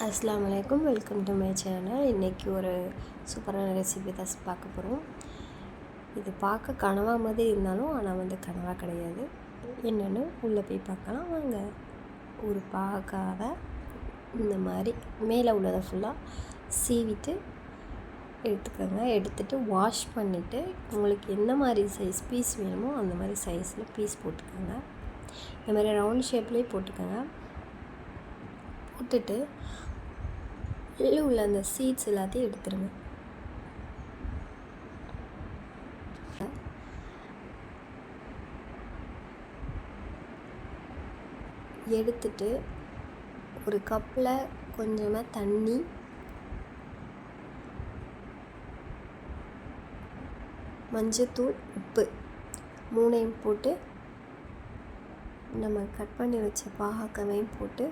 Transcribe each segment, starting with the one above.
அஸ்ஸலாமு அலைக்கும், welcome to my channel. இன்றைக்கி ஒரு சூப்பரான ரெசிபி தான் பார்க்க போகிறோம். இது பார்க்க கனவா மாதிரி இருந்தாலும் ஆனால் கனவா கிடையாது. என்னென்னு உள்ளே போய் பார்க்கலாம் வாங்க. ஒரு பாகக்காவை இந்த மாதிரி மேலே உள்ளதை ஃபுல்லாக சீவிட்டு எடுத்துக்கோங்க. எடுத்துகிட்டு வாஷ் பண்ணிவிட்டு உங்களுக்கு எந்த மாதிரி சைஸ் பீஸ் வேணுமோ அந்த மாதிரி சைஸில் பீஸ் போட்டுக்கோங்க. இந்த மாதிரி ரவுண்ட் ஷேப்லேயே போட்டுக்கோங்க. போட்டுட்டு உள்ளே உள்ள அந்த சீட்ஸ் எல்லாத்தையும் எடுத்துருங்க. எடுத்துட்டு ஒரு கப்பில் கொஞ்சமாக தண்ணி, மஞ்சத்தூள், உப்பு மூணையும் போட்டு நம்ம கட் பண்ணி வச்ச பாகக்காவையும் போட்டு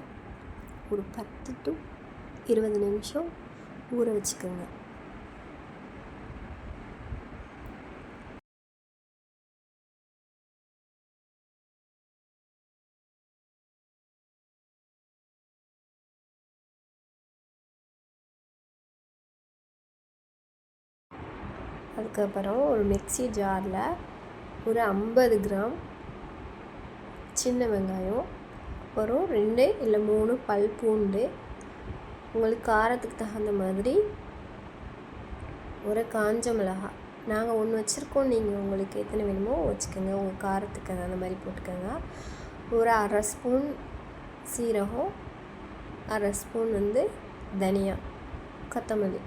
ஒரு 10 to 20 நிமிஷம் ஊற வச்சுக்கோங்க. அதுக்கப்புறம் ஒரு மிக்ஸி ஜாரில் ஒரு 50 கிராம் சின்ன வெங்காயம், அப்புறம் 2 இல்லை 3 பல் பூண்டு, உங்களுக்கு காரத்துக்கு தகுந்த மாதிரி ஒரு காஞ்ச மிளகாய், நாங்கள் ஒன்று வச்சுருக்கோம், நீங்கள் உங்களுக்கு எத்தனை வேணுமோ வச்சுக்கோங்க, உங்கள் காரத்துக்கு அந்த மாதிரி போட்டுக்கோங்க. ஒரு 1/2 ஸ்பூன் சீரகம், 1/2 ஸ்பூன் தனியா, கொத்தமல்லி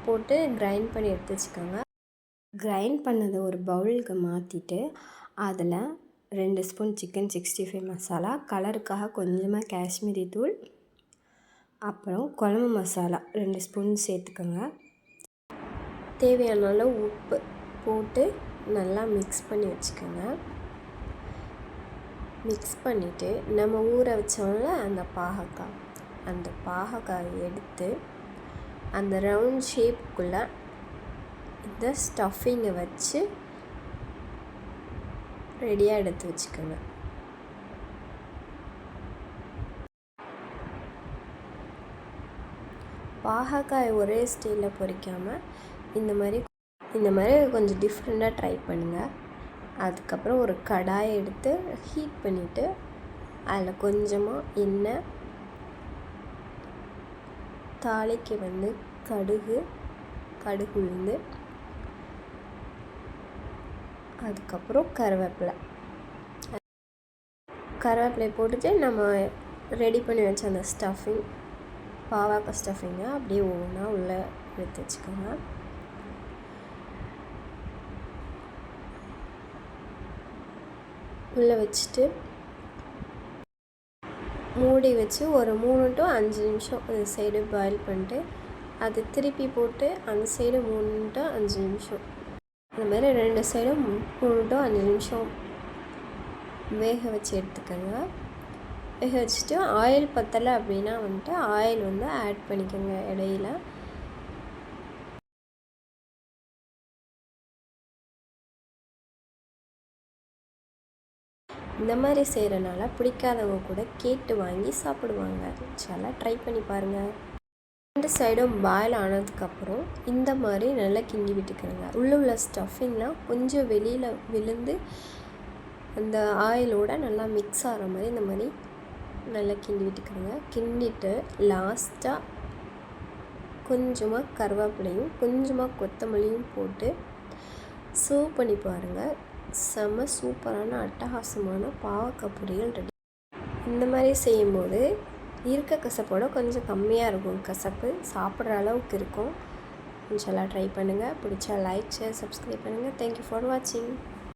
போட்டு கிரைண்ட் பண்ணி எடுத்து வச்சுக்கோங்க. கிரைண்ட் பண்ணதை ஒரு பவுலுக்கு மாற்றிட்டு அதில் 2 ஸ்பூன் சிக்கன் 65 மசாலா, கலருக்காக கொஞ்சமாக காஷ்மீரி தூள், அப்புறம் குழம்பு மசாலா 2 ஸ்பூன் சேர்த்துக்கோங்க. தேவையான அளவு உப்பு போட்டு நல்லா மிக்ஸ் பண்ணி வச்சுக்கோங்க. மிக்ஸ் பண்ணிவிட்டு நம்ம ஊற வச்சோம்ல அந்த பாகக்காயை எடுத்து அந்த ரவுண்ட் ஷேப்புக்குள்ளே இந்த ஸ்டஃபிங்கை வச்சு ரெடியாக எடுத்து வச்சுக்கோங்க. பாகக்காய் ஒரே ஸ்டைலில் பொரிக்காமல் இந்த மாதிரி கொஞ்சம் டிஃப்ரெண்ட்டாக ட்ரை பண்ணுங்கள். அதுக்கப்புறம் ஒரு கடாயை எடுத்து ஹீட் பண்ணிவிட்டு அதில் கொஞ்சமாக எண்ணெய், தாளிக்கு கடுகு உளுந்து, அதுக்கப்புறம் கருவேப்பிலை போட்டுட்டு நம்ம ரெடி பண்ணி வச்ச அந்த ஸ்டஃபிங், பாவக்காய் ஸ்டஃபிங்கை அப்படியே ஒவ்வொன்றா உள்ளே எடுத்து வச்சுக்கோங்க. உள்ளே வச்சுட்டு மூடி வச்சு ஒரு 3 to 5 நிமிஷம் அந்த சைடு பாயில் பண்ணிட்டு அது திருப்பி போட்டு அந்த சைடு 3 to 5 நிமிஷம், அந்த மாதிரி 2 சைடும் 3 to 5 நிமிஷம் வேக வச்சு எடுத்துக்கோங்க. வேக வச்சுட்டு ஆயில் பத்தலை அப்படின்னா ஆயில் ஆட் பண்ணிக்கோங்க இடையில. இந்த மாதிரி செய்கிறனால பிடிக்காதவங்க கூட கேட்டு வாங்கி சாப்பிடுவாங்க. இன்ஷால்லா ட்ரை பண்ணி பாருங்கள். 2 சைடும் பாயில் ஆனதுக்கப்புறம் இந்த மாதிரி நல்லா கிண்டி விட்டுக்கிறேங்க. உள்ள ஸ்டஃபிங்லாம் கொஞ்சம் வெளியில் விழுந்து அந்த ஆயிலோடு நல்லா மிக்ஸ் ஆகிற மாதிரி இந்த மாதிரி நல்லா கிண்டி விட்டுக்கிறேங்க. கிண்டிட்டு லாஸ்ட்டாக கொஞ்சமாக கருவேப்பிலையும் கொஞ்சமாக கொத்தமல்லியும் போட்டு சர்வ் பண்ணி பாருங்கள். செம்ம சூப்பரான அட்டகாசமான பாவக்காய் பொரியல் ரெடி. இந்த மாதிரி செய்யும்போது இருக்க கசப்போட கொஞ்சம் கம்மியாக இருக்கும், கசப்பு சாப்பிட்ற அளவுக்கு இருக்கும். இன்ஷால்லா ட்ரை பண்ணுங்கள். பிடிச்சா லைக், ஷேர், சப்ஸ்கிரைப் பண்ணுங்கள். தேங்க்யூ ஃபார் வாட்சிங்.